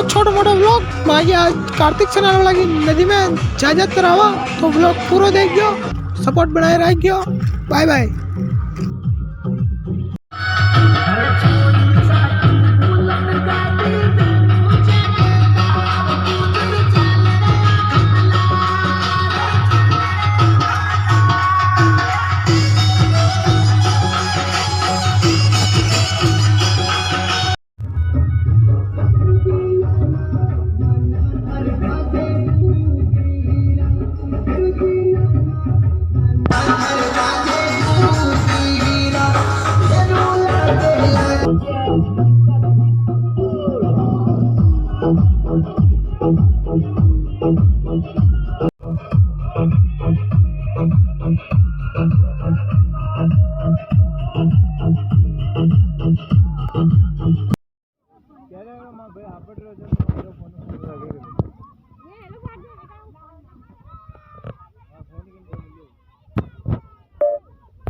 छोटा मोटा व्लॉग आज कार्तिक से आने वाला नदी में जाकर रहा तो व्लॉग पूरा देख गयो, सपोर्ट बनाए रख गयो। Bye bye. क्या